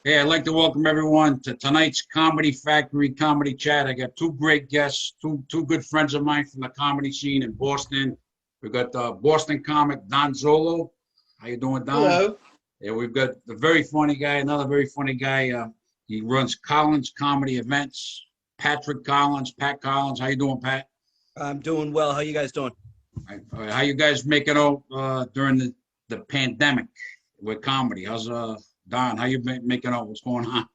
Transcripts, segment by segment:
Hey, I'd like to welcome everyone to tonight's Comedy Factory Comedy Chat. I got two great guests, two good friends of mine from the comedy scene in Boston. We've got Boston comic Don Zollo. How you doing, Don? Hello. Yeah, we've got the very funny guy, another very funny guy. He runs Collins Comedy Events. Patrick Collins, Pat Collins. How you doing, Pat? I'm doing well. How you guys doing? How you guys making out during the pandemic with comedy? How's Don? How you making out? What's going on?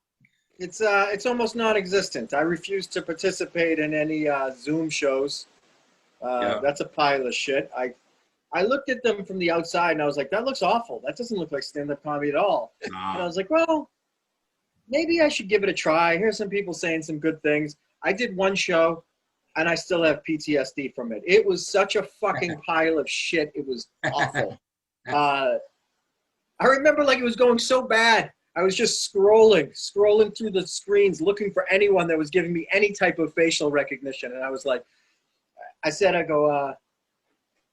It's almost non-existent. I refuse to participate in any Zoom shows. Yeah. That's a pile of shit. I looked at them from the outside and I was like, that looks awful. That doesn't look like stand-up comedy at all. And I Nah. was like, well, maybe I should give it a try. Here's some people saying some good things. I did one show and I still have PTSD from it. It was such a fucking pile of shit. It was awful. I remember like it was going so bad. I was just scrolling through the screens, looking for anyone that was giving me any type of facial recognition. And I was like,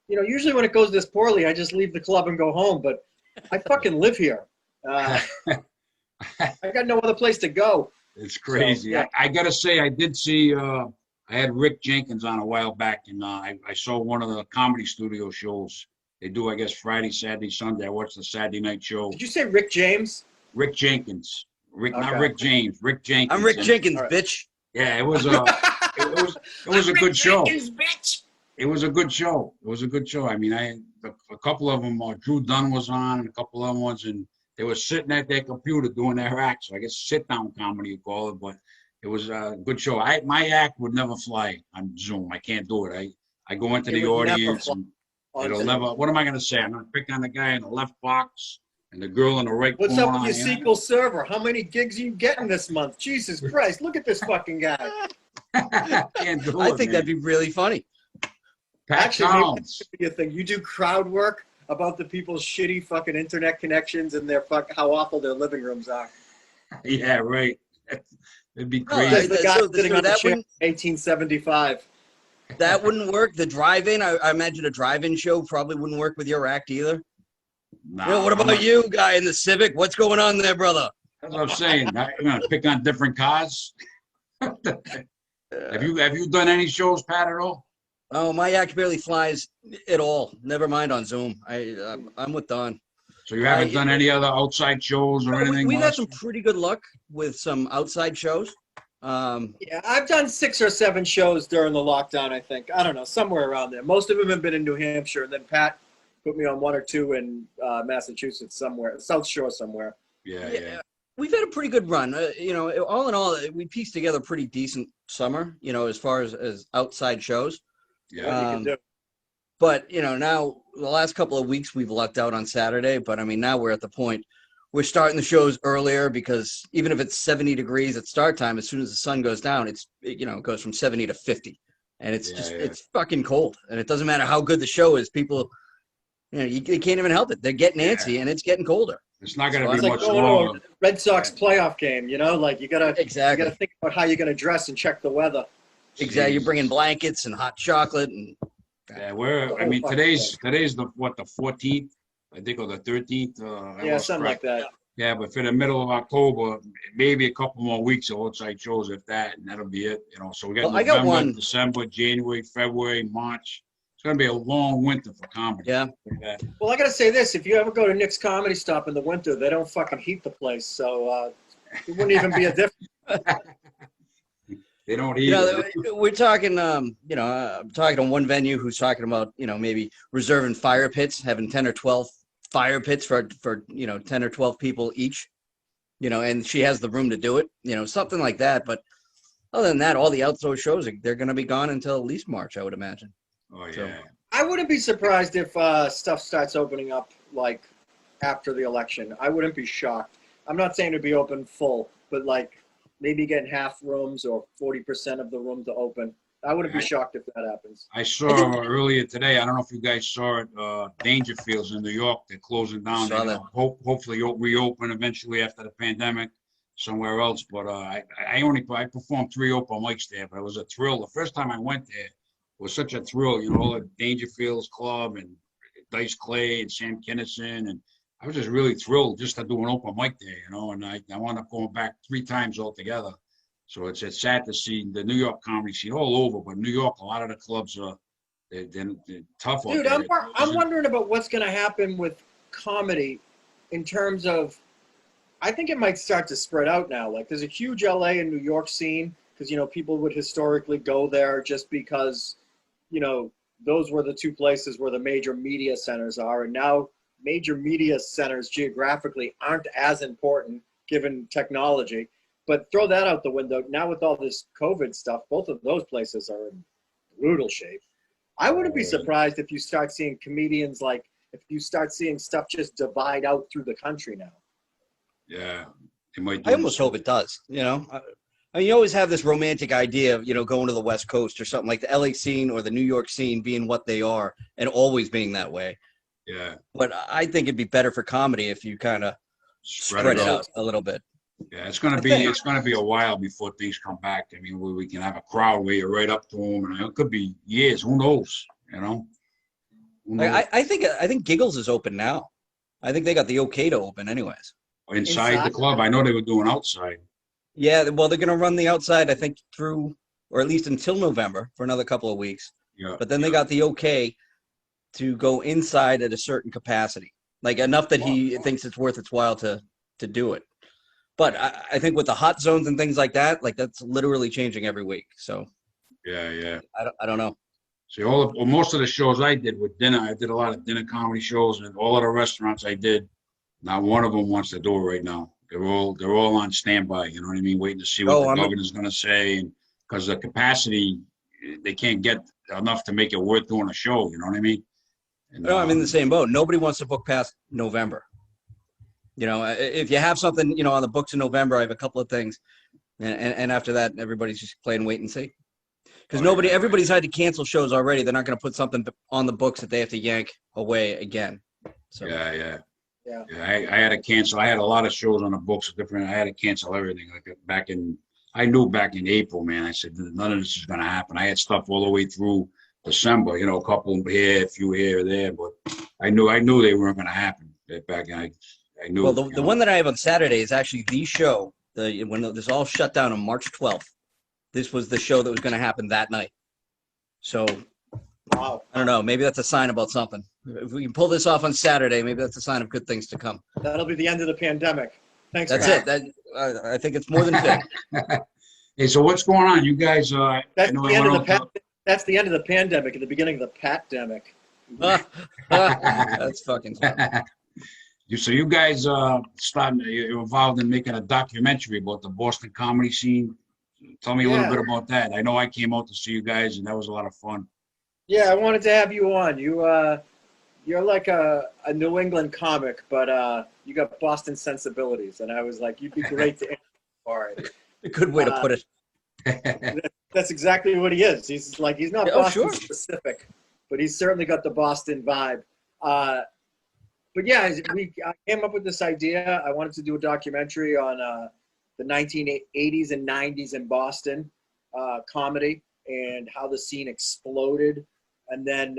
usually when it goes this poorly, I just leave the club and go home. But I fucking live here. I got no other place to go. It's crazy. So, yeah. I gotta say, I did see. I had Rick Jenkins on a while back, and I saw one of the Comedy Studio shows. They do, I guess, Friday, Saturday, Sunday. I watched the Saturday night show. Did you say Rick James? Rick Jenkins, not Okay. Rick James. Rick Jenkins. I'm Rick And, Jenkins, All right. bitch. Yeah, it was a good show. Bitch. It was a good show. It was a good show. I mean, a couple of them. Drew Dunn was on, and a couple of them ones, and they were sitting at their computer doing their act. So I guess sit down comedy you call it, but it was a good show. My act would never fly on Zoom. I can't do it. I go into It the would never audience fly and on it'll Zoom. never. What am I gonna say? I'm gonna pick on the guy in the left box and the girl in the right What's corner. up with your SQL Server? How many gigs are you getting this month? Jesus Christ, look at this fucking guy. Can't do I it, think man. that'd be really funny. Pat Actually, maybe Collins. that should be a thing. You do crowd work about the people's shitty fucking internet connections and how awful their living rooms are. Yeah, right. It'd be No, crazy. Just the guy so sitting on the that chair in wouldn't 1875. that wouldn't work. The drive-in, I imagine a drive-in show probably wouldn't work with your act either. Nah, What I'm about not- you, guy in the Civic? What's going on there, brother? That's what I'm saying. I'm gonna pick on different cars. Have you done any shows, Pat, at all? Oh, my act barely flies at all. Never mind on Zoom. I'm with Don. So you haven't I- done any other outside shows or anything? We've had Melissa? some pretty good luck with some outside shows. Yeah, I've done 6 or 7 shows during the lockdown, I think. I don't know, somewhere around there. Most of them have been in New Hampshire, and then Pat put me on 1 or 2 in Massachusetts somewhere, South Shore somewhere. Yeah. We've had a pretty good run. All in all, we pieced together a pretty decent summer, as far as outside shows. Yeah. What you can do. But, now the last couple of weeks we've lucked out on Saturday. But, I mean, now we're at the point we're starting the shows earlier because even if it's 70 degrees at start time, as soon as the sun goes down, it goes from 70 to 50. And it's it's fucking cold. And it doesn't matter how good the show is. People, you can't even help it. They're getting antsy and it's getting colder. It's not going So to It's be like much going longer. to a Red Sox playoff game, like you gotta Exactly. think about how you're gonna dress and check the weather. Exactly. You're bringing blankets and hot chocolate and Yeah, I mean, today's the 14th, I think, or the 13th. Yeah, something like that. Yeah, but for the middle of October, maybe a couple more weeks of outside shows, if that, and that'll be it. So we got Well, I got November, one. December, January, February, March. It's gonna be a long winter for comedy. Yeah. Well, I gotta say this: if you ever go to Nick's Comedy Stop in the winter, they don't fucking heat the place, so it wouldn't even be a difference. They don't eat it. We're talking, I'm talking to one venue who's talking about, maybe reserving fire pits, having 10 or 12 fire pits for 10 or 12 people each, and she has the room to do it, something like that. But other than that, all the outdoor shows, they're going to be gone until at least March, I would imagine. Oh, yeah. So- I wouldn't be surprised if stuff starts opening up like after the election. I wouldn't be shocked. I'm not saying to be open full, but like maybe getting half rooms or 40% of the room to open. I wouldn't be shocked if that happens. I saw earlier today, I don't know if you guys saw it, Dangerfields in New York, they're closing down. Saw They're that. gonna hopefully reopen eventually after the pandemic somewhere else. But I performed 3 open mics there, but it was a thrill. The first time I went there, it was such a thrill. All the Dangerfields Club and Dice Clay and Sam Kinison and I was just really thrilled just to do an open mic there, you know, and I wound up going back 3 times altogether. So it's sad to see the New York comedy scene all over, but New York, a lot of the clubs are they're tough out Dude, there. I'm wondering about what's going to happen with comedy in terms of, I think it might start to spread out now. Like there's a huge LA and New York scene because, you know, people would historically go there just because, you know, those were the two places where the major media centers are. And now major media centers geographically aren't as important given technology. But throw that out the window. Now with all this COVID stuff, both of those places are in brutal shape. I wouldn't be surprised if you start seeing comedians, like if you start seeing stuff just divide out through the country now. Yeah, it might. I almost hope it does. You know, I mean, you always have this romantic idea of, you know, going to the West Coast or something, like the LA scene or the New York scene being what they are and always being that way. Yeah. But I think it'd be better for comedy if you kind of spread it out a little bit. Yeah, it's gonna be a while before things come back. I mean, where we can have a crowd where you're right up to them, and it could be years. Who knows? You know. I think Giggles is open now. I think they got the okay to open, anyways. Inside the club, I know they were doing outside. Yeah, well, they're gonna run the outside, I think, through, or at least until November for another couple of weeks. Yeah. But then they got the okay to go inside at a certain capacity, like enough that he thinks it's worth its while to do it. But I think with the hot zones and things like that, like that's literally changing every week. So Yeah. I don't know. See, most of the shows I did with dinner, I did a lot of dinner comedy shows, and all of the restaurants I did, not one of them wants to do it right now. They're all on standby. You know what I mean? Waiting to see what the governor's going to say, and because the capacity, they can't get enough to make it worth doing a show. You know what I mean? And, No, I'm in the same boat. Nobody wants to book past November. You know, if you have something, you know, on the books in November, I have a couple of things, and after that, everybody's just playing wait and see. Because everybody's had to cancel shows already. They're not going to put something on the books that they have to yank away again. So Yeah. I had to cancel. I had a lot of shows on the books. I had to cancel everything. Like I knew back in April, man. I said none of this is going to happen. I had stuff all the way through December. You know, a couple here, a few here, there, but I knew they weren't going to happen. Back in, I knew. Well, the one that I have on Saturday is actually the show. When this all shut down on March 12th, this was the show that was going to happen that night. So, wow. I don't know. Maybe that's a sign about something. If we can pull this off on Saturday, maybe that's a sign of good things to come. That'll be the end of the pandemic. Thanks. That's Matt. it. I think it's more than fit. Hey, so what's going on, you guys? That's the end of the pandemic and the beginning of the pat-demic. That's fucking funny. So you guys you're involved in making a documentary about the Boston comedy scene. Tell me a little bit about that. I know I came out to see you guys, and that was a lot of fun. Yeah, I wanted to have you on. You're like a New England comic, but you got Boston sensibilities, and I was like, you'd be great to interview for it. A good way to put it. That's exactly what he is. He's not Boston specific, but he's certainly got the Boston vibe. But yeah, I came up with this idea. I wanted to do a documentary on the 1980s and 90s in Boston comedy and how the scene exploded, and then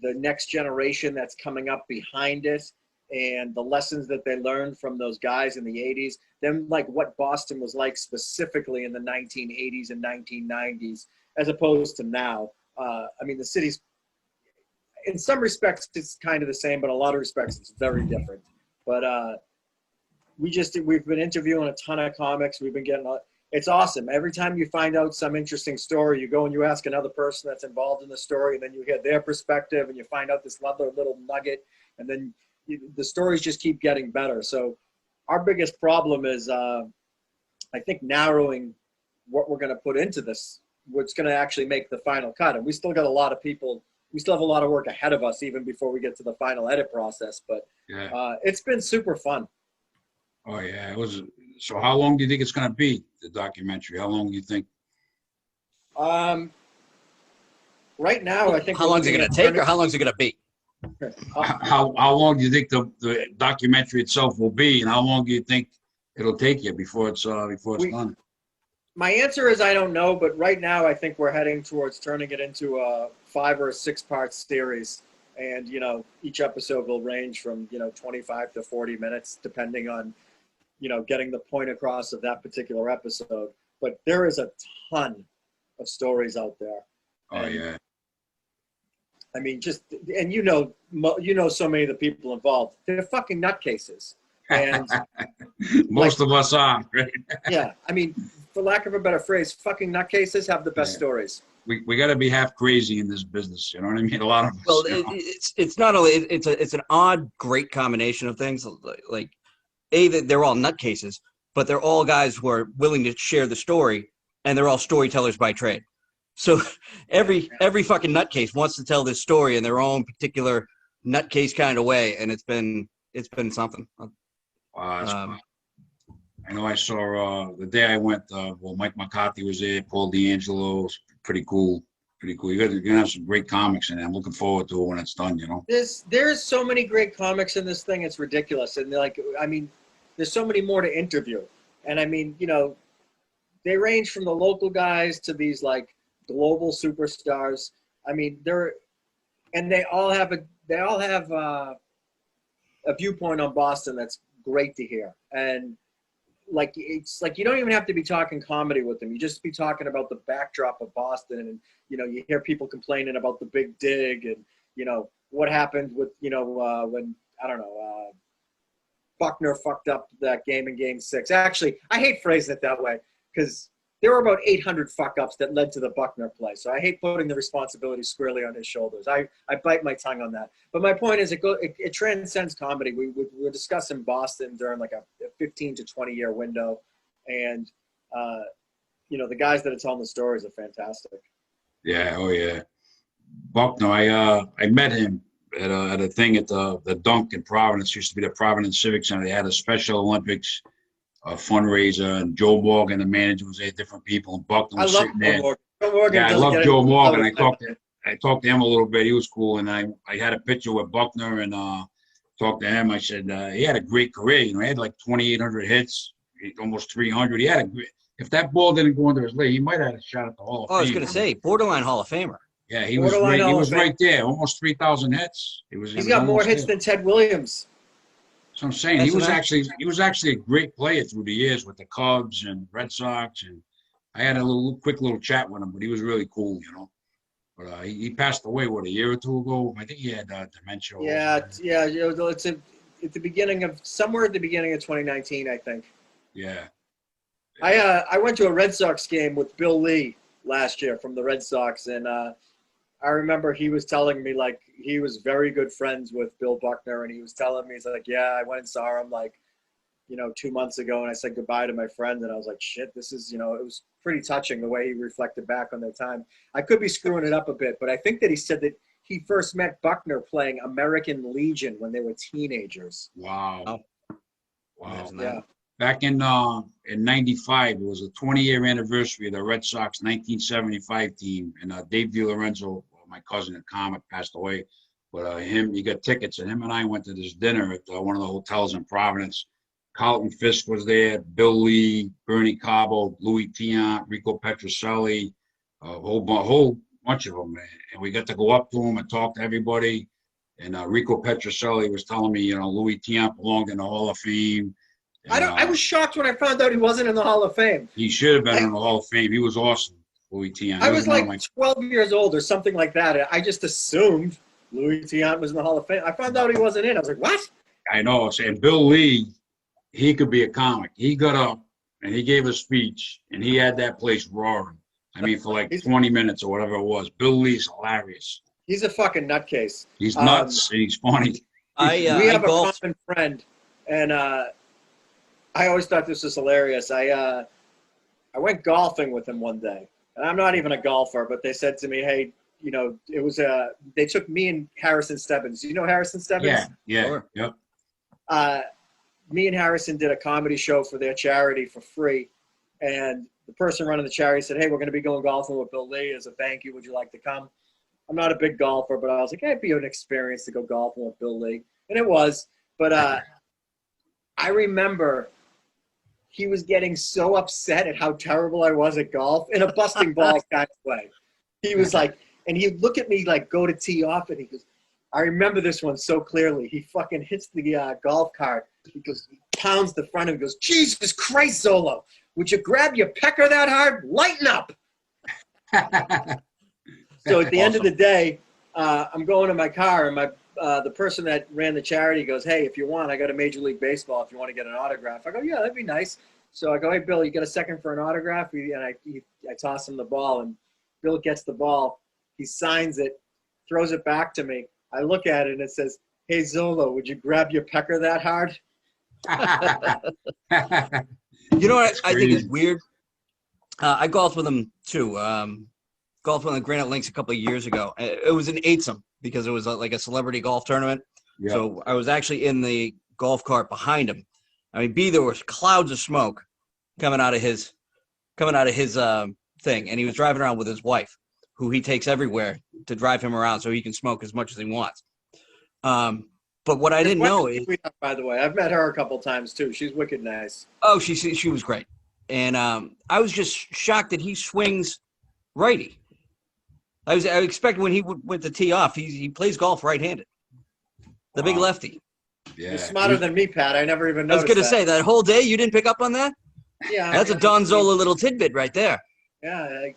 the next generation that's coming up behind it and the lessons that they learned from those guys in the 80s, then like what Boston was like specifically in the 1980s and 1990s as opposed to now. I mean, the city's, in some respects, it's kind of the same, but in a lot of respects, it's very different. But we've been interviewing a ton of comics. We've been getting, it's awesome. Every time you find out some interesting story, you go and you ask another person that's involved in the story, and then you hear their perspective, and you find out this other little nugget, and then the stories just keep getting better. So our biggest problem is, I think, narrowing what we're going to put into this, what's going to actually make the final cut. And we still got a lot of people. We still have a lot of work ahead of us, even before we get to the final edit process. But it's been super fun. Oh yeah, it was. So how long do you think it's going to be, the documentary? How long do you think? Right now, I think. How long is it going to take, or how long is it going to be? How long do you think the documentary itself will be, and how long do you think it'll take you before it's done? My answer is I don't know, but right now I think we're heading towards turning it into a 5 or 6 part series. And, you know, each episode will range from, you know, 25 to 40 minutes, depending on, you know, getting the point across of that particular episode. But there is a ton of stories out there. Oh, And, yeah. I mean, just, and you know so many of the people involved. They're fucking nutcases. And Most of us are, right? yeah, I mean, for lack of a better phrase, fucking nutcases have the best stories. We got to be half crazy in this business. You know what I mean? A lot of us. Well, you know? it's not only it's an odd, great combination of things. Like they're all nutcases, but they're all guys who are willing to share the story, and they're all storytellers by trade. So every fucking nutcase wants to tell this story in their own particular nutcase kind of way, and it's been something. That's fun. I know I saw the day I went. Well, Mike McCarthy was there. Paul D'Angelo. Pretty cool. Pretty cool. You're gonna have some great comics in it. I'm looking forward to it when it's done. You know. There's so many great comics in this thing. It's ridiculous. And like, I mean, there's so many more to interview. And I mean, you know, they range from the local guys to these like global superstars. I mean, they all have a viewpoint on Boston that's great to hear. And like, it's like you don't even have to be talking comedy with them. You just be talking about the backdrop of Boston, and you know, you hear people complaining about the big dig, and you know what happened with, you know, when, I don't know, Buckner fucked up that game in Game 6. Actually, I hate phrasing it that way because there were about 800 fuck-ups that led to the Buckner play. So I hate putting the responsibility squarely on his shoulders. I bite my tongue on that. But my point is, it transcends comedy. We were discussing Boston during like a 15 to 20-year window. And, you know, the guys that are telling the stories are fantastic. Yeah. Oh, yeah. Buckner, I met him at a thing at the Dunk in Providence. Used to be the Providence Civic Center. They had a Special Olympics fundraiser, and Joe Morgan, the manager, was there. Different people, and Buckner was sitting there. Joe Morgan. Yeah, I love Joe Morgan. I talked to him a little bit. He was cool, and I had a picture with Buckner and talked to him. I said he had a great career. You know, he had like 2,800 hits, almost 300. He had a great. If that ball didn't go into his leg, he might have had a shot at the Hall of Fame. I was going to say borderline Hall of Famer. Yeah, he was right. He was right there, almost 3,000 hits. He's got more hits than Ted Williams. So I'm saying he was actually a great player through the years with the Cubs and Red Sox, and I had a quick little chat with him, but he was really cool, you know. But he passed away a year or two ago. I think he had dementia. Yeah. You know, it's at the beginning of 2019, I think. Yeah. I went to a Red Sox game with Bill Lee last year from the Red Sox, and I remember he was telling me, like, he was very good friends with Bill Buckner, and he was telling me, he's like, yeah, I went and saw him, like, you know, 2 months ago, and I said goodbye to my friend, and I was like, shit, this is, you know, it was pretty touching the way he reflected back on their time. I could be screwing it up a bit, but I think that he said that he first met Buckner playing American Legion when they were teenagers. Wow. Yeah. Back in '95, it was a 20-year anniversary of the Red Sox 1975 team, and Dave DiLorenzo, my cousin at comic, passed away. But he got tickets, and him and I went to this dinner at one of the hotels in Providence. Carlton Fisk was there, Bill Lee, Bernie Cabo, Louis Tiant, Rico Petrocelli, a whole bunch of them, man. And we got to go up to him and talk to everybody. And Rico Petrocelli was telling me, you know, Louis Tiant belonged in the Hall of Fame. And, I was shocked when I found out he wasn't in the Hall of Fame. He should have been in the Hall of Fame. He was awesome, Louis Tiant. I was like 12 years old or something like that. I just assumed Louis Tiant was in the Hall of Fame. I found out he wasn't in. I was like, what? I know. And Bill Lee, he could be a comic. He got up and he gave a speech, and he had that place roaring. I mean, for like 20 minutes or whatever it was. Bill Lee's hilarious. He's a fucking nutcase. He's nuts, and he's funny. We have a common friend, and I always thought this was hilarious. I went golfing with him one day, and I'm not even a golfer, but they said to me, hey, you know, it was they took me and Harrison Stebbins. Do you know Harrison Stebbins? Yeah, Sure. Yep. Me and Harrison did a comedy show for their charity for free, and the person running the charity said, hey, we're going to be going golfing with Bill Lee as a thank you. Would you like to come? I'm not a big golfer, but I was like, hey, it'd be an experience to go golfing with Bill Lee. And it was. But I remember he was getting so upset at how terrible I was at golf in a busting balls kind of way. He was like, and he'd look at me like go to tee off, and he goes, I remember this one so clearly. He fucking hits the golf cart. He pounds the front of it. He goes, Jesus Christ, Zollo, would you grab your pecker that hard? Lighten up. So at the end of the day, I'm going to my car, and the person that ran the charity goes, hey, if you want, I got a Major League Baseball if you want to get an autograph. I go, yeah, that'd be nice. So I go, hey, Bill, you got a second for an autograph? And I toss him the ball, and Bill gets the ball. He signs it, throws it back to me. I look at it, and it says, hey, Zollo, would you grab your pecker that hard? You know what I think is weird? I golfed with him, too. Golfed on the Granite Links a couple of years ago. It was in Eightsum because it was like a celebrity golf tournament. Yep. So I was actually in the golf cart behind him. I mean, there was clouds of smoke coming out of his thing, and he was driving around with his wife, who he takes everywhere to drive him around so he can smoke as much as he wants. But what I didn't know is, by the way, I've met her a couple times too. She's wicked nice. Oh, she was great, and I was just shocked that he swings righty. I expected when he went to tee off, he plays golf right-handed. The big lefty. Yeah, you're smarter than me, Pat. I never even noticed. I was going to say that whole day you didn't pick up on that. Yeah, that's a Don Zollo little tidbit right there. Yeah.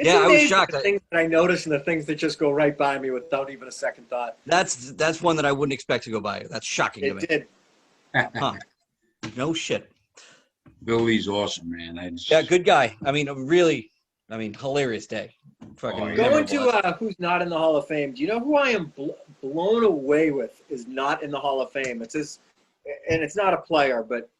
I was shocked. The things that I notice and the things that just go right by me without even a second thought. That's one that I wouldn't expect to go by. That's shocking to me. It did. Huh. No shit. Billy's awesome, man. Yeah, good guy. I mean, hilarious day. Fucking going to who's not in the Hall of Fame. Do you know who I am blown away with is not in the Hall of Fame? It's and it's not a player, but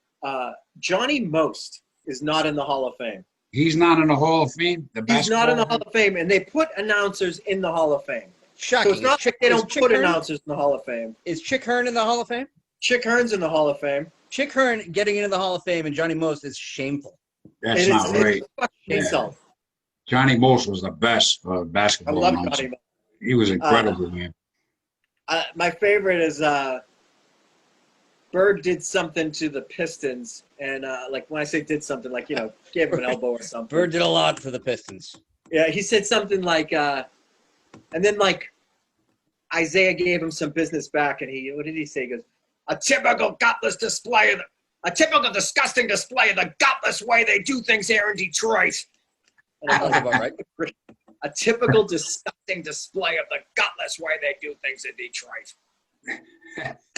Johnny Most is not in the Hall of Fame. He's not in the Hall of Fame? He's not in the Hall of Fame, and they put announcers in the Hall of Fame. Shocking. So it's not they don't put announcers in the Hall of Fame. Is Chick Hearn in the Hall of Fame? Chick Hearn's in the Hall of Fame. Chick Hearn getting into the Hall of Fame and Johnny Most is shameful. That's not right. Yeah. Johnny Most was the best basketball I love announcer. Johnny Most. He was incredible, man. My favorite is Bird did something to the Pistons, and like when I say did something, like, gave him an elbow or something. Bird did a lot for the Pistons. Yeah, he said something like, and then like Isaiah gave him some business back, and what did he say? He goes, a typical disgusting display of the gutless way they do things here in Detroit. That's about right. A typical disgusting display of the gutless way they do things in Detroit.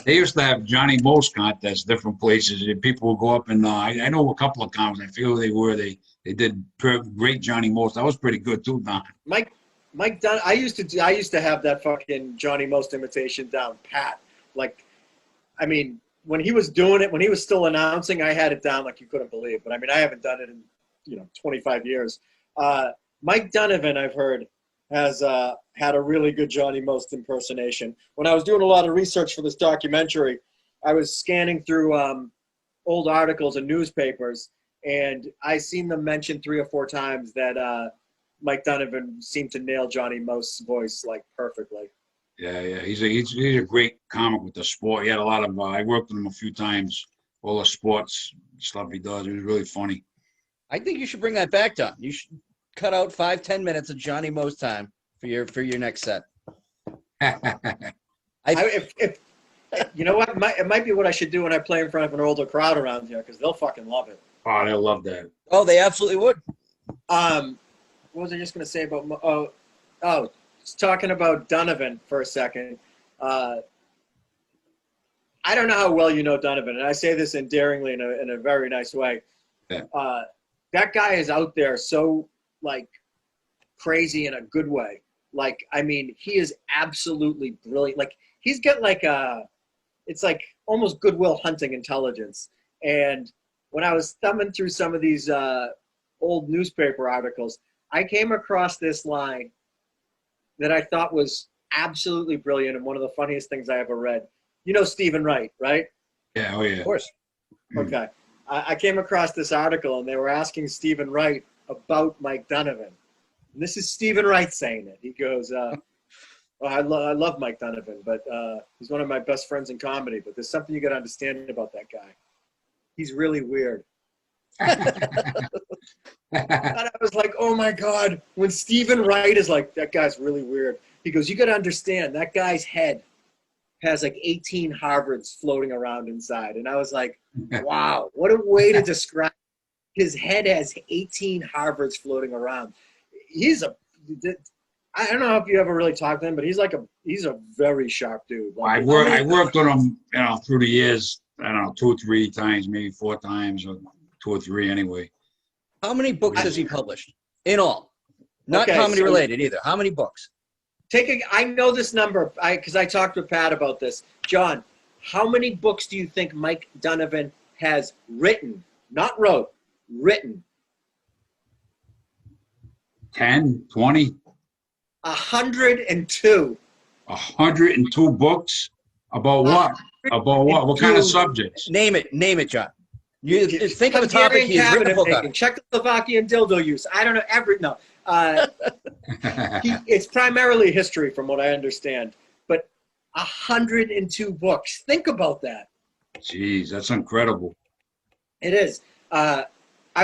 They used to have Johnny Most contests, different places, and people would go up and I know a couple of comps. I feel they did great Johnny Most. That was pretty good too, Don. Mike Dunn. I used to have that fucking Johnny Most imitation down pat. Like, I mean, when he was doing it, when he was still announcing, I had it down like you couldn't believe. But I mean, I haven't done it in 25 years. Mike Donovan, I've heard, has had a really good Johnny Most impersonation. When I was doing a lot of research for this documentary, I was scanning through old articles and newspapers, and I seen them mention 3 or 4 times that Mike Donovan seemed to nail Johnny Most's voice like perfectly. Yeah, he's a great comic with the sport. He had a lot of. I worked with him a few times. All the sports stuff he does. He was really funny. I think you should bring that back, Don. You should cut out 5-10 minutes of Johnny Most time for your next set. If you know what, it might be what I should do when I play in front of an older crowd around here, because they'll fucking love it. Oh, they'll love that. Oh, they absolutely would. What was I just going to say about? Talking about Donovan for a second. I don't know how well you know Donovan, and I say this endearingly in a very nice way. Yeah. That guy is out there so like crazy in a good way. Like, I mean, he is absolutely brilliant. Like, he's got like it's like almost Goodwill Hunting intelligence. And when I was thumbing through some of these old newspaper articles, I came across this line that I thought was absolutely brilliant and one of the funniest things I ever read. You know Stephen Wright, right? Yeah, oh yeah. Of course. Okay. I came across this article, and they were asking Stephen Wright about Mike Donovan. And this is Stephen Wright saying it. He goes, I love Mike Donovan, but he's one of my best friends in comedy, but there's something you got to understand about that guy. He's really weird. And I was like, oh my God, when Stephen Wright is like, that guy's really weird. He goes, you got to understand, that guy's head has like 18 Harvards floating around inside. And I was like, wow, what a way to describe. His head has 18 Harvards floating around. I don't know if you ever really talked to him, but he's a very sharp dude. Like, I worked with him, through the years. I don't know, 2 or 3 times, maybe 4 times, or 2 or 3 anyway. How many books has he published in all? Not Okay, comedy so- related either. How many books? I know this number because I talked with Pat about this. John, how many books do you think Mike Donovan has written? Not wrote, written. 10, 20, 102. 102 books? About what? About what? What kind of subjects? Name it, John. You think of a topic. He's written a book on it. Czechoslovakian dildo use. I don't know. It's primarily history, from what I understand. But 102 books. Think about that. Jeez, that's incredible. It is. I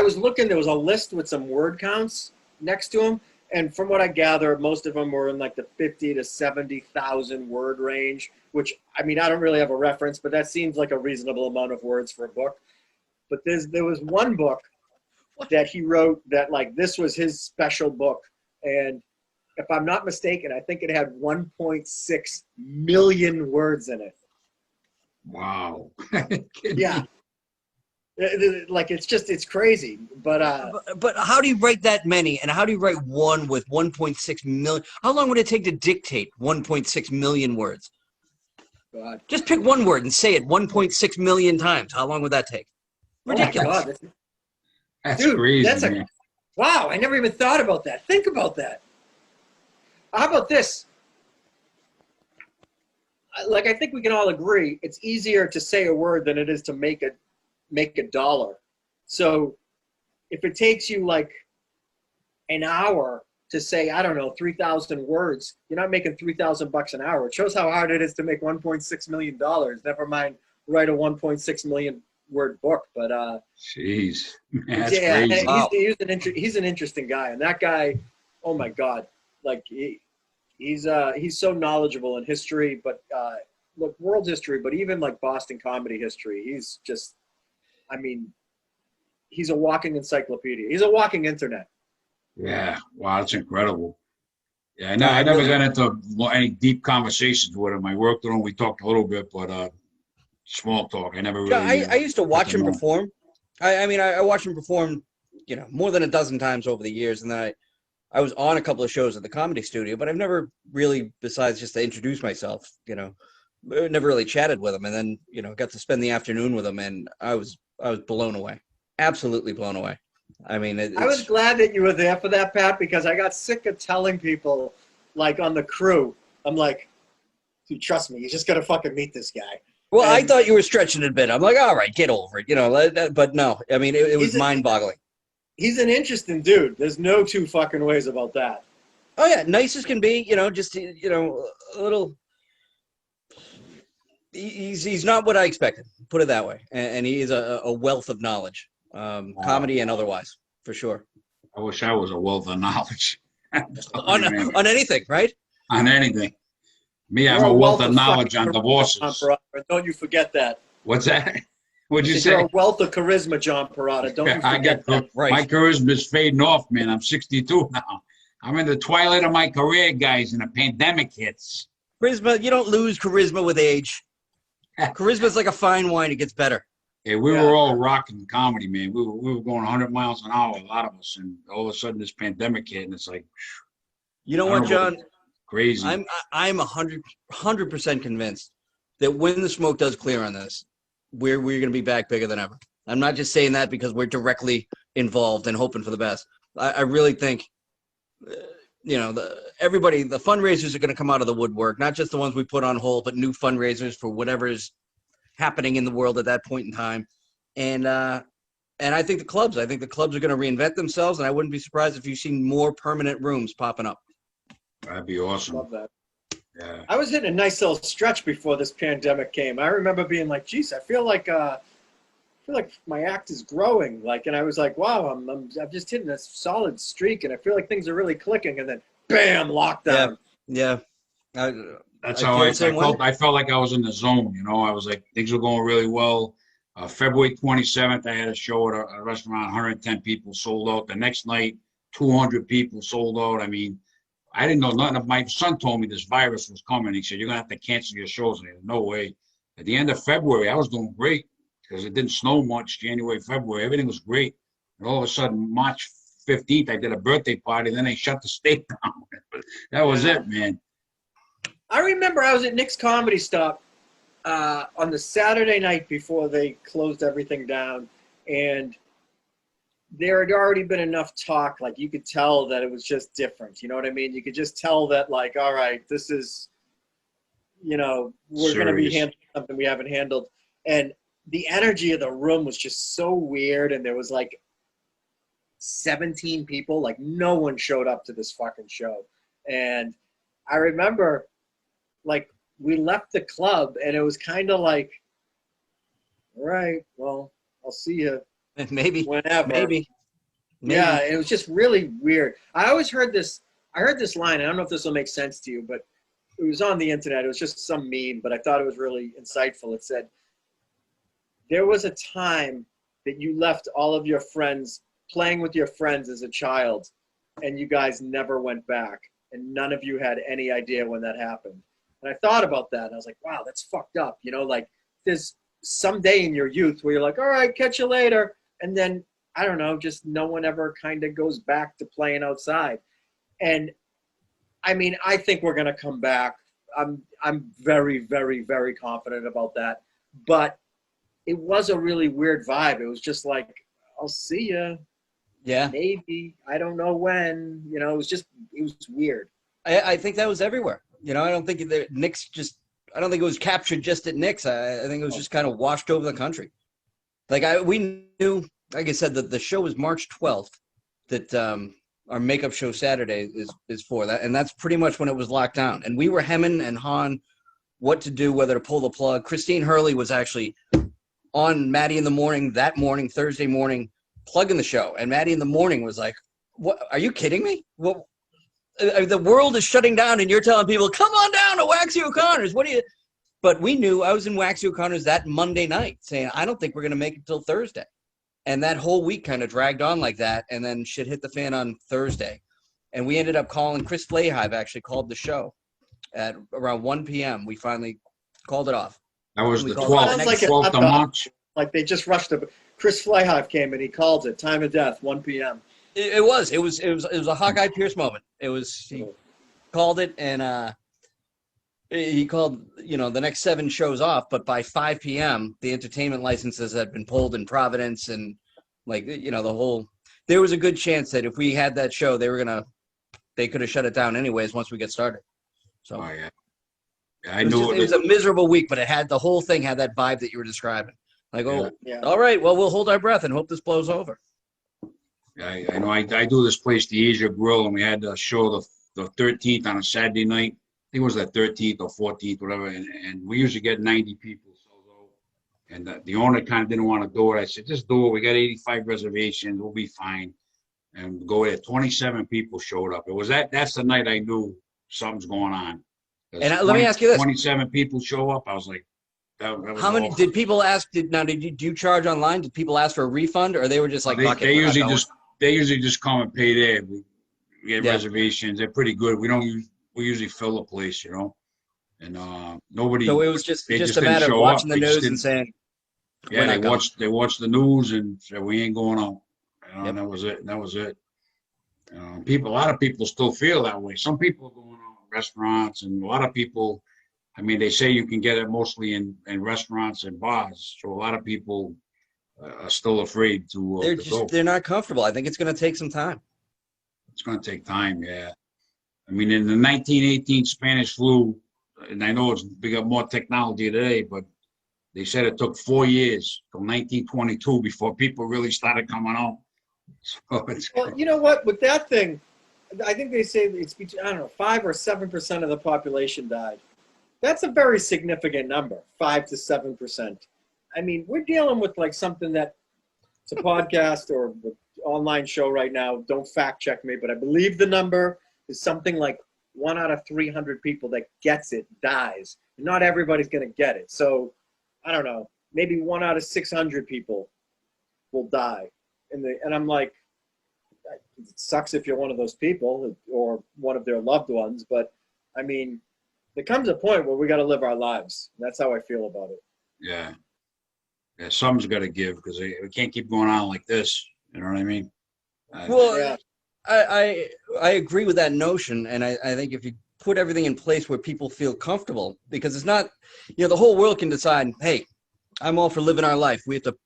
was looking. There was a list with some word counts next to them, and from what I gather, most of them were in like the 50 to 70,000 word range. Which, I mean, I don't really have a reference, but that seems like a reasonable amount of words for a book. But there was one book that he wrote that, like, this was his special book. And if I'm not mistaken, I think it had 1.6 million words in it. Wow. Yeah. Like, it's crazy. But how do you write that many? And how do you write one with 1.6 million? How long would it take to dictate 1.6 million words? God. Just pick one word and say it 1.6 million times. How long would that take? Ridiculous. Oh my God. That's Dude, crazy. Man. Wow, I never even thought about that. Think about that. How about this? Like, I think we can all agree it's easier to say a word than it is to make a dollar. So if it takes you like an hour to say, I don't know, 3,000 words, you're not making $3,000 an hour. It shows how hard it is to make $1.6 million. Never mind write a 1.6 million word book. But jeez, man, that's yeah, crazy. Wow. He's an interesting guy, and that guy, oh my God, like he's so knowledgeable in history, but look, world history, but even like Boston comedy history. He's just, I mean, he's a walking encyclopedia. He's a walking internet. Yeah, wow, that's incredible. Yeah, no, I never got into any deep conversations with him. I worked with him. We talked a little bit, but small talk. I never really. I used to watch him know. perform. I watched him perform, more than a dozen times over the years, and then I was on a couple of shows at the Comedy Studio, but I've never really, besides just to introduce myself, never really chatted with him, and then got to spend the afternoon with him, and I was blown away, absolutely blown away. I mean, I was glad that you were there for that, Pat, because I got sick of telling people, like on the crew, I'm like, dude, trust me, you just gotta fucking meet this guy. Well, I thought you were stretching it a bit. I'm like, all right, get over it, but no, I mean, it was mind-boggling. He's an interesting dude. There's no two fucking ways about that. Oh yeah, nice as can be. Just a little. He's not what I expected. Put it that way, and he is a wealth of knowledge, comedy and otherwise, for sure. I wish I was a wealth of knowledge. on anything, right? On anything. Me, I'm a wealth of knowledge on divorces. Don't you forget that. What's that? What'd you say? You're a wealth of charisma, John Perrotta. Don't you forget that. Right. My charisma's fading off, man. I'm 62 now. I'm in the twilight of my career, guys, and the pandemic hits. Charisma, you don't lose charisma with age. Charisma's like a fine wine; it gets better. Hey, we were all rocking comedy, man. We were going 100 miles an hour, a lot of us, and all of a sudden this pandemic hit, and it's like, you know what, John? Crazy. I'm 100% convinced that when the smoke does clear on this, we're going to be back bigger than ever. I'm not just saying that because we're directly involved and hoping for the best. I really think, everybody, the fundraisers are going to come out of the woodwork, not just the ones we put on hold, but new fundraisers for whatever is happening in the world at that point in time. And I think the clubs are going to reinvent themselves, and I wouldn't be surprised if you've seen more permanent rooms popping up. That'd be awesome. Love that. Yeah. I was hitting a nice little stretch before this pandemic came. I remember being like, geez, I feel like my act is growing. Like, and I was like, wow, I'm just hitting a solid streak, and I feel like things are really clicking. And then, bam, lockdown. Yeah. That's I how feel I the same way. felt. I felt like I was in the zone. You know, I was like, things were going really well. February 27th, I had a show at a restaurant, 110 people sold out. The next night, 200 people sold out. I mean, I didn't know nothing. My son told me this virus was coming. He said, you're going to have to cancel your shows. And I said, no way. At the end of February, I was doing great because it didn't snow much. January, February, everything was great. And all of a sudden, March 15th, I did a birthday party. Then they shut the state down. That was Yeah. it, man. I remember I was at Nick's Comedy Stop on the Saturday night before they closed everything down, and there had already been enough talk. Like, you could tell that it was just different. You know what I mean? You could just tell that, like, all right, this is, you know, we're going to be Serious. handling something we haven't handled. And the energy of the room was just so weird, and there was like 17 people. Like, no one showed up to this fucking show. And I remember, like, we left the club, and it was kind of like, all right, well, I'll see you Maybe. whenever. Maybe. Yeah, it was just really weird. I always heard this. I heard this line. I don't know if this will make sense to you, but it was on the internet. It was just some meme, but I thought it was really insightful. It said, there was a time that you left all of your friends playing with your friends as a child, and you guys never went back, and none of you had any idea when that happened. And I thought about that, and I was like, wow, that's fucked up. You know, like, there's some day in your youth where you're like, all right, catch you later. And then, I don't know, just no one ever kind of goes back to playing outside. And I mean, I think we're going to come back. I'm very, very, very confident about that. But it was a really weird vibe. It was just like, I'll see you. Yeah. Maybe. I don't know when. You know, it was weird. I think that was everywhere. You know, I don't think I don't think it was captured just at Nick's. I think it was just kind of washed over the country. Like, we knew, like I said, that the show was March 12th, that our makeup show Saturday is for that. And that's pretty much when it was locked down. And we were hemming and hawing what to do, whether to pull the plug. Christine Hurley was actually on Maddie in the Morning that morning, Thursday morning, plugging the show. And Maddie in the Morning was like, "What? Are you kidding me? What? The world is shutting down, and you're telling people, come on down to Waxy O'Connor's. What do you?" But we knew. I was in Waxy O'Connor's that Monday night saying, I don't think we're going to make it till Thursday. And that whole week kind of dragged on like that. And then shit hit the fan on Thursday. And we ended up calling, Chris Flahive actually called the show at around 1 p.m. We finally called it off. That was the Sounds 12th, like 12th of March. Like, they just rushed it. Chris Flahive came and he called it. Time of death, 1 p.m. It was a Hawkeye Pierce moment. He called it, and he called, you know, the next 7 shows off, but by 5 p.m. the entertainment licenses had been pulled in Providence, and, like, you know, there was a good chance that if we had that show, they could have shut it down anyways once we get started. So Oh, yeah. I knew it was a miserable week, but the whole thing had that vibe that you were describing. Like, Yeah. all right, well, we'll hold our breath and hope this blows over. I know I do this place, the Asia Grill, and we had a show the 13th on a Saturday night. I think it was the 13th or 14th, whatever, and we usually get 90 people. And the owner kind of didn't want to do it. I said, just do it. We got 85 reservations. We'll be fine. And go there. 27 people showed up. That's the night I knew something's going on. And let me ask you this. 27 people show up. I was like, that was how many awful. did people ask? Do you charge online? Did people ask for a refund, or they were just like, they usually just come and pay there. We get reservations. They're pretty good. We usually fill a place, you know, and nobody. So it was just a didn't matter of show watching up. the They just news and saying, yeah, they watched the news and said we ain't going out. You know, Yep. and that was it. A lot of people still feel that way. Some people are going out in restaurants, and a lot of people. I mean, they say you can get it mostly in restaurants and bars. So a lot of people are still afraid to go. they're not comfortable. I think it's going to take some time. It's going to take time, yeah. I mean, in the 1918 Spanish flu, and I know we got more technology today, but they said it took 4 years till 1922 before people really started coming out. So Well, you know what? With that thing, I think they say it's between, I don't know, 5 or 7% of the population died. That's a very significant number, 5 to 7%. I mean, we're dealing with like something that it's a podcast or an online show right now. Don't fact check me, but I believe the number is something like 1 out of 300 people that gets it dies. Not everybody's going to get it. So, I don't know, maybe 1 out of 600 people will die. And I'm like, it sucks if you're one of those people or one of their loved ones, but I mean, there comes a point where we got to live our lives. That's how I feel about it. Yeah. Yeah, something's got to give because we can't keep going on like this. You know what I mean? Well, Yeah. I agree with that notion, and I think if you put everything in place where people feel comfortable, because it's not, the whole world can decide, hey, I'm all for living our life. We have to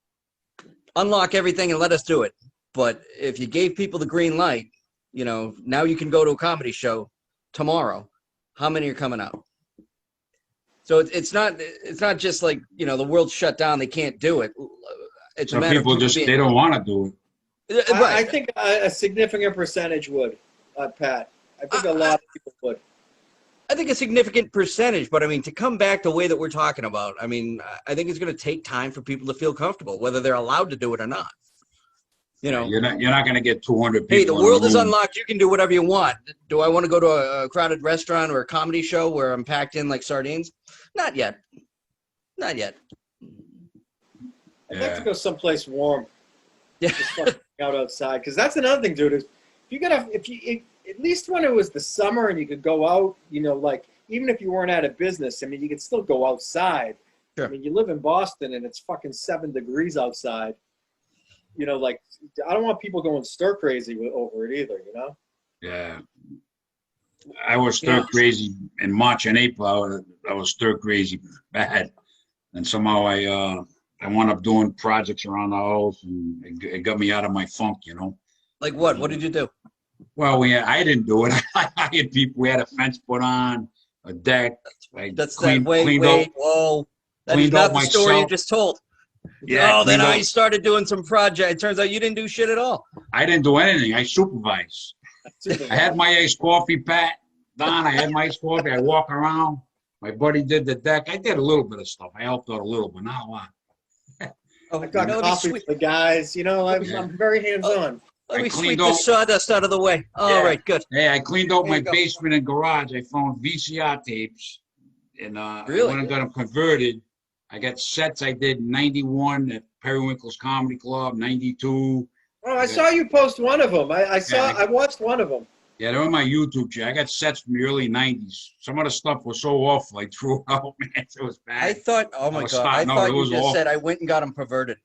unlock everything and let us do it. But if you gave people the green light, now you can go to a comedy show tomorrow. How many are coming out? So it's not just like, the world's shut down, they can't do it. It's a Some matter people of they don't want to do it. right. I think a significant percentage would, Pat. I think a lot of people would. I think a significant percentage, but I mean, to come back the way that we're talking about, I mean, I think it's going to take time for people to feel comfortable, whether they're allowed to do it or not. You're not going to get 200 people. Hey, the in a world is room. unlocked. You can do whatever you want. Do I want to go to a crowded restaurant or a comedy show where I'm packed in like sardines? Not yet. Not yet. I'd like to go someplace warm. Yeah. Just fucking out outside, because that's another thing, dude. Is at least when it was the summer and you could go out, like even if you weren't out of business, I mean, you could still go outside. Sure. I mean, you live in Boston and it's fucking 7 degrees outside. Like I don't want people going stir crazy over it either. Yeah. I was stir crazy in March and April. I was stir crazy bad, and somehow I wound up doing projects around the house, and it got me out of my funk. Like what? What did you do? Well, I didn't do it. I hired people. We had a fence put on, a deck. That's cleaned wait. up, Whoa. That is cleaned not up the story you myself. just told. Yeah. Then cleaned I up. started doing some project. It turns out you didn't do shit at all. I didn't do anything. I supervised. I had my iced coffee, Pat. Don, I had my iced coffee. I walk around. My buddy did the deck. I did a little bit of stuff. I helped out a little, but not a lot. Oh, I got let me coffee for the guys. I'm very hands-on. Let I me sweep cleaned the up- sawdust out of the way. All right, good. Hey, I cleaned out There my you go. basement and garage. I found VCR tapes, and I Really? went and got them converted. I got sets. I did 91 at Periwinkle's Comedy Club, 92. Oh, I saw you post one of them. I watched one of them. Yeah, they're on my YouTube channel. I got sets from the early 90s. Some of the stuff was so awful, I threw it out, man. It was bad. I thought, oh my was God, starting out. It you was just awful. said I went and got them perverted.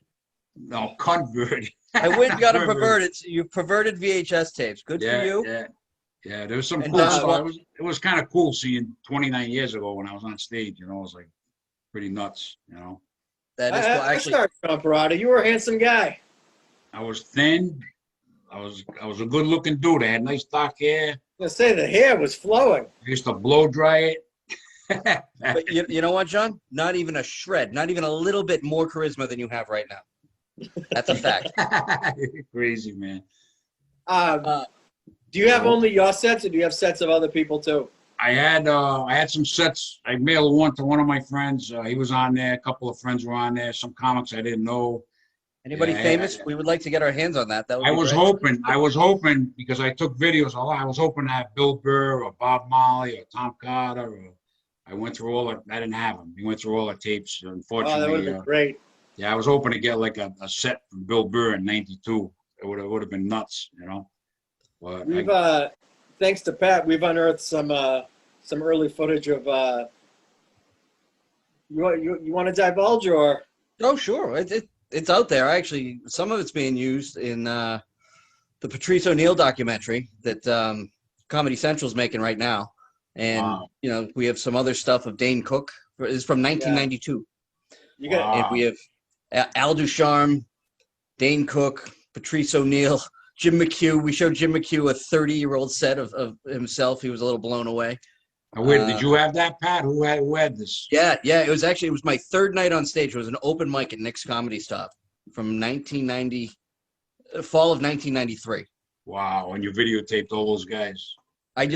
No, converted. I went and got them perverted. You perverted VHS tapes. Good for you. Yeah. There was some And cool Don, stuff. It was kind of cool seeing 29 years ago when I was on stage. It was like pretty nuts. That is cool. I Actually, started on Perrotta. You were a handsome guy. I was thin. I was a good looking dude. I had nice dark hair. I'm gonna say the hair was flowing. I used to blow dry it. but you know what, John? Not even a shred, not even a little bit more charisma than you have right now. That's a fact. Crazy, man. Do you have only your sets, or do you have sets of other people too? I had some sets. I mailed one to one of my friends. He was on there. A couple of friends were on there. Some comics I didn't know. Anybody famous? We would like to get our hands on that. That would be great. I was hoping because I took videos a lot. I was hoping to have Bill Burr or Bob Marley or Tom Carter. I went through all. I didn't have them. We went through all the tapes. Unfortunately, that would have been great. Yeah, I was hoping to get like a set from Bill Burr in '92. It would have been nuts, But We've thanks to Pat, we've unearthed some early footage of. You want to divulge or? Oh, sure. It's out there. Actually, some of it's being used in the Patrice O'Neill documentary that Comedy Central's making right now. And, we have some other stuff of Dane Cook. It's from 1992. You got. And we have Al Ducharme, Dane Cook, Patrice O'Neill, Jim McHugh. We showed Jim McHugh a 30-year-old set of himself. He was a little blown away. Did you have that, Pat? Who had this? Yeah. It was my third night on stage. It was an open mic at Nick's Comedy Stop from fall of 1993. Wow, and you videotaped all those guys. I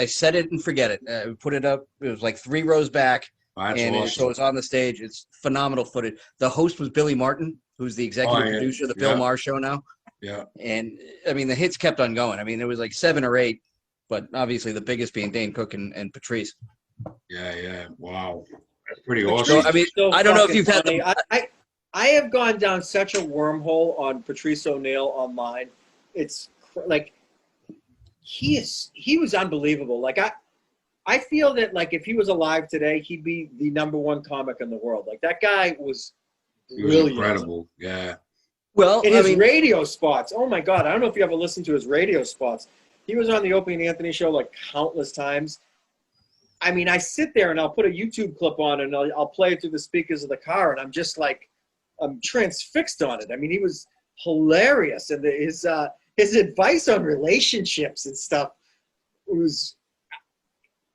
set it and forget it. We put it up. It was like 3 rows back. That's and awesome. so it's on the stage. It's phenomenal footage. The host was Billy Martin, who's the executive producer of the Bill Maher Show now. Yeah. And I mean, the hits kept on going. I mean, there was like 7 or 8 but obviously the biggest being Dane Cook and Patrice. Yeah. Wow. That's pretty Patrice awesome. So, I mean, is so I don't know if fucking you've had funny. the. I have gone down such a wormhole on Patrice O'Neal online. It's like he was unbelievable. Like I feel that like if he was alive today, he'd be the #1 comic in the world. Like that guy was He was brilliant. incredible. Yeah. Well, In I his mean, radio spots. Oh my God. I don't know if you ever listened to his radio spots. He was on the Opie and Anthony show like countless times. I mean, I sit there and I'll put a YouTube clip on and I'll play it through the speakers of the car and I'm just like, I'm transfixed on it. I mean, he was hilarious. And his advice on relationships and stuff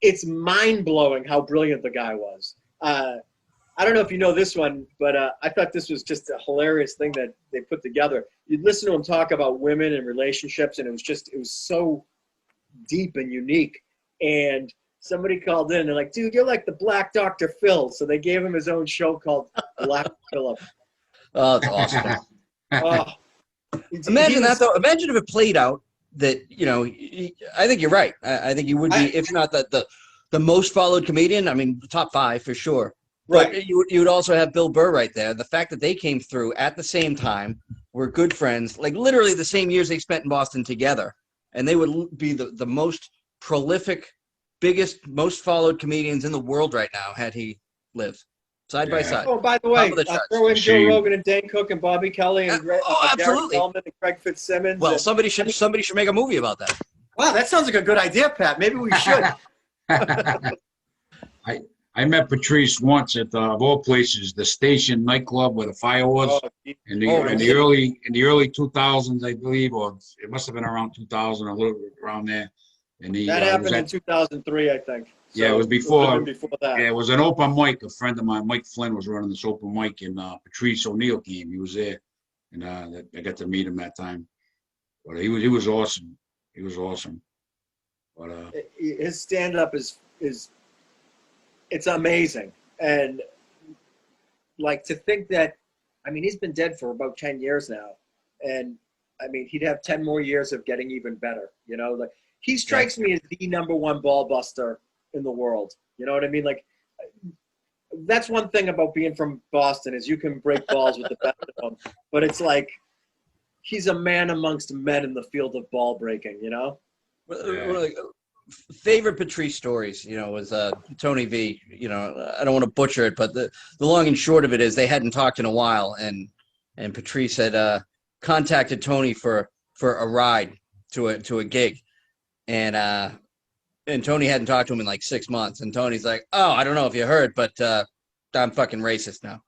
it's mind-blowing how brilliant the guy was. I don't know if you know this one, but I thought this was just a hilarious thing that they put together. You'd listen to him talk about women and relationships, and it was so deep and unique. And somebody called in and they're like, dude, you're like the Black Dr. Phil. So they gave him his own show called Black Phillip. oh, it's awesome. Oh, Imagine that, though. Imagine if it played out that, I think you're right. I think you would be, if not the most followed comedian. I mean, top 5 for sure. Right. But you would also have Bill Burr right there. The fact that they came through at the same time, were good friends, like literally the same years they spent in Boston together. And they would be the most prolific, biggest, most followed comedians in the world right now had he lived. Side by side. Oh, by the way, throw in Joe Shame. Rogan and Dane Cook and Bobby Kelly and Gary absolutely. Coleman and Craig Fitzsimmons. Well, somebody should make a movie about that. Wow, that sounds like a good idea, Pat. Maybe we should. I met Patrice once at of all places, the Station nightclub where the fire was in the early 2000s, I believe, or it must have been around 2000, a little bit around there. And that happened in 2003, I think. So yeah, it was before. Before that. Yeah, it was an open mic. A friend of mine, Mike Flynn, was running this open mic, and Patrice O'Neal came. He was there, and I got to meet him that time. But he was awesome. He was awesome. But his stand-up is it's amazing, and like to think that, I mean, he's been dead for about 10 years now, and I mean, he'd have 10 more years of getting even better. Like he strikes me as the #1 ball buster in the world. You know what I mean? Like that's one thing about being from Boston is you can break balls with the best of them, but it's like he's a man amongst men in the field of ball breaking. Favorite Patrice stories, was Tony V. I don't want to butcher it, but the long and short of it is they hadn't talked in a while, and Patrice had contacted Tony for a ride to a gig, and Tony hadn't talked to him in like 6 months, and Tony's like, "Oh, I don't know if you heard, but I'm fucking racist now."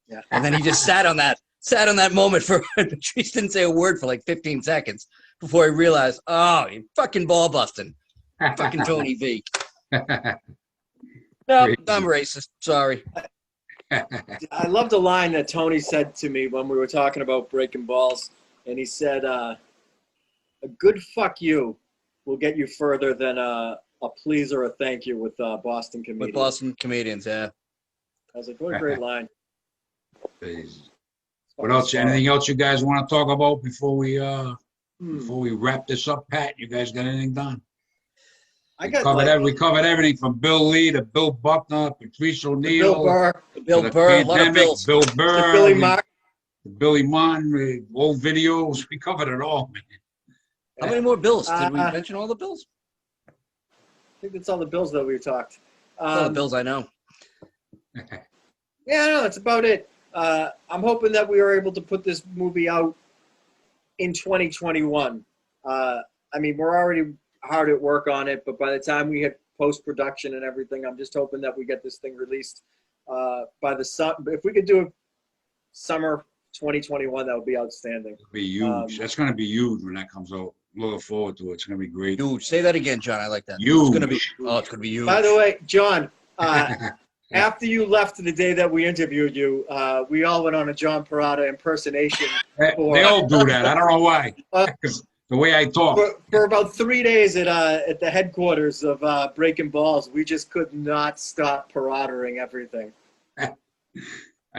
Yeah. And then he just sat on that moment for Patrice didn't say a word for like 15 seconds before he realized, "Oh, you fucking ball busting." Fucking Tony V. No, I'm racist. Sorry. I loved a line that Tony said to me when we were talking about breaking balls, and he said, "A good fuck you will get you further than a please or a thank you with Boston comedians." With Boston comedians, yeah. I was like, what a great line. What else? Anything else you guys want to talk about before we wrap this up, Pat? You guys got anything done? We covered everything from Bill Lee to Bill Buckner, Patrice O'Neal, Bill Burr, a lot of Bills. Bill Burr, Billy Martin. Billy Martin, old videos. We covered it all, man. How many more Bills? Did we mention all the Bills? I think that's all the Bills that we've talked. All the Bills I know. Yeah, no, that's about it. I'm hoping that we are able to put this movie out in 2021. I mean, we're already hard at work on it, but by the time we hit post-production and everything, I'm just hoping that we get this thing released by the summer. If we could do it summer 2021, that would be outstanding. It'll be huge. That's going to be huge when that comes out. I'm looking forward to it. It's going to be great. Huge. Say that again, John. I like that. Huge. It's going to be huge. By the way, John, after you left the day that we interviewed you, we all went on a John Perrotta impersonation. They all do that. I don't know why. The way I talk. For about 3 days at the headquarters of Breaking Balls, we just could not stop Perrottering everything. I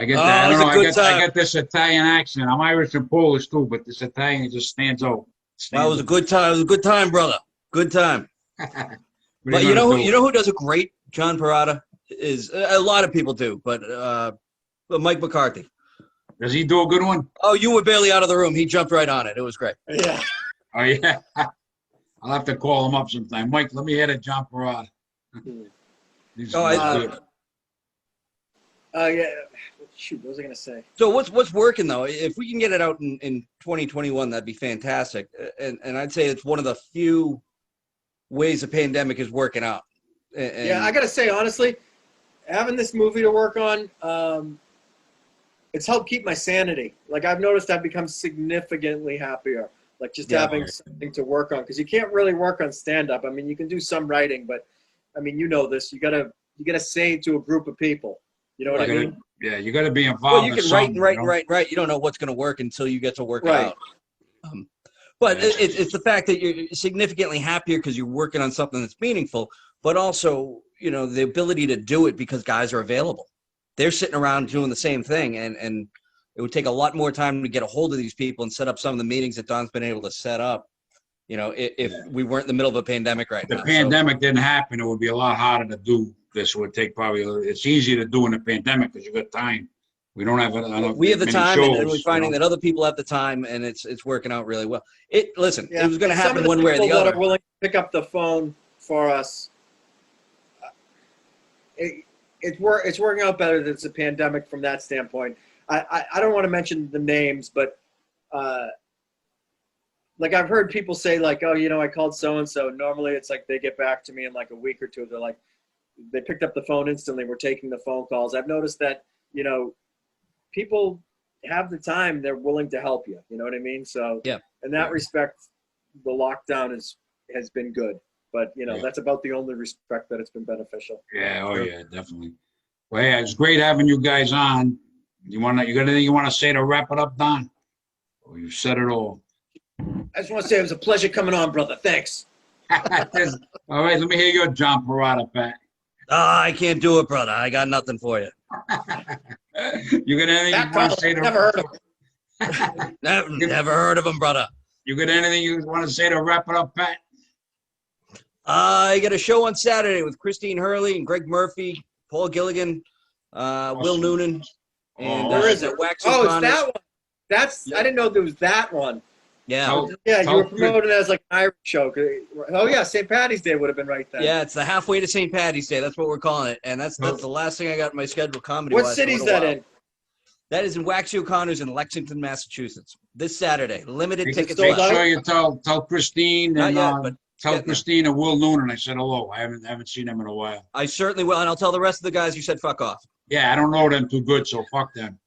get that. I don't know. I get this Italian accent. I'm Irish and Polish too, but this Italian just stands out. That was a good time. It was a good time, brother. Good time. But you know who does a great John Perrotta is a lot of people do, but Mike McCarthy. Does he do a good one? Oh, you were barely out of the room. He jumped right on it. It was great. Yeah. Oh yeah. I'll have to call him up sometime. Mike, let me hear the John Perrotta. He's good. Yeah. Shoot, what was I gonna say? So what's working though? If we can get it out in 2021, that'd be fantastic. And I'd say it's one of the few ways the pandemic is working out. And yeah, I gotta say honestly, having this movie to work on, it's helped keep my sanity. Like I've noticed I've become significantly happier. Like just having something to work on, because you can't really work on stand-up. I mean, you can do some writing, but I mean, you know this. You gotta say to a group of people. You know what I mean? Yeah, you got to be involved. Well, you can write. You don't know what's going to work until you get to work it out. But it's the fact that you're significantly happier because you're working on something that's meaningful, but also, you know, the ability to do it because guys are available. They're sitting around doing the same thing, and it would take a lot more time to get a hold of these people and set up some of the meetings that Don's been able to set up, you know, if we weren't in the middle of a pandemic right now. If the pandemic didn't happen, it would be a lot harder to do. This would take it's easier to do in the pandemic because you got time. We don't have we have the time, shows, and we're finding that other people have the time, and it's working out really well. It was going to happen one way or the other. That are willing to pick up the phone for us. It's working out better that it's a pandemic from that standpoint. I don't want to mention the names, but like I've heard people say like, oh, you know, I called so and so. Normally, it's like they get back to me in like a week or two. They're like, they picked up the phone instantly. We're taking the phone calls. I've noticed that, you know, people have the time. They're willing to help you. You know what I mean? So in that respect, the lockdown has been good. But, you know, that's about the only respect that it's been beneficial. Yeah. Oh, yeah, definitely. Well, yeah, it's great having you guys on. You got anything you want to say to wrap it up, Don? Oh, you said it all. I just want to say it was a pleasure coming on, brother. Thanks. All right, let me hear your John Perrotta, Pat. I can't do it, brother. I got nothing for you. You got anything you want to say to Never heard of him. Never heard of him, brother. You got anything you want to say to wrap it up, Pat? I got a show on Saturday with Christine Hurley and Greg Murphy, Paul Gilligan, Will Noonan, and there is it. Wax it's O'Connor. that one. I didn't know there was that one. Yeah. You were promoted as like an Irish show. Oh yeah, St. Patty's Day would have been right then. Yeah, it's the halfway to St. Patty's Day. That's what we're calling it, and that's the last thing I got in my schedule comedy-wise. What city's that in? That is in Waxy O'Connor's in Lexington, Massachusetts. This Saturday, limited tickets. Make sure you tell Christine and tell Christine and Will Noonan I said hello. I haven't seen them in a while. I certainly will, and I'll tell the rest of the guys you said fuck off. Yeah, I don't know them too good, so fuck them.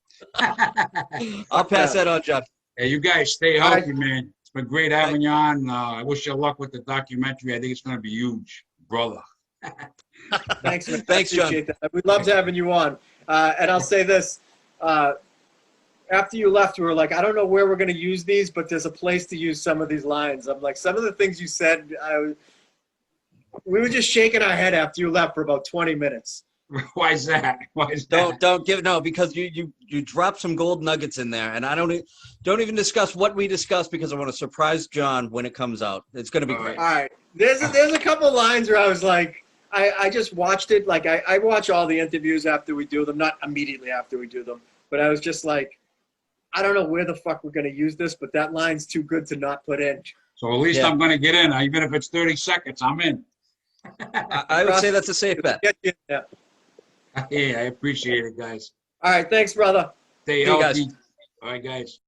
I'll pass that on, John. Hey, you guys stay healthy, man. It's been great having you on. I wish you luck with the documentary. I think it's going to be huge, brother. Thanks, man. Thanks, John. That. We loved having you on. And I'll say this. After you left, we were like, I don't know where we're going to use these, but there's a place to use some of these lines. I'm like, some of the things you said, we were just shaking our head after you left for about 20 minutes. Why is that? Don't give because you dropped some gold nuggets in there, and I don't even discuss what we discussed because I want to surprise John when it comes out. It's going to be great. All right, there's a couple lines where I was like, I just watched it. Like I watch all the interviews after we do them, not immediately after we do them, but I was just like, I don't know where the fuck we're going to use this, but that line's too good to not put in. So at least I'm going to get in, even if it's 30 seconds. I'm in. I would say that's a safe bet. Yeah. Yeah, I appreciate it, guys. All right, thanks, brother. Stay healthy. All right, guys.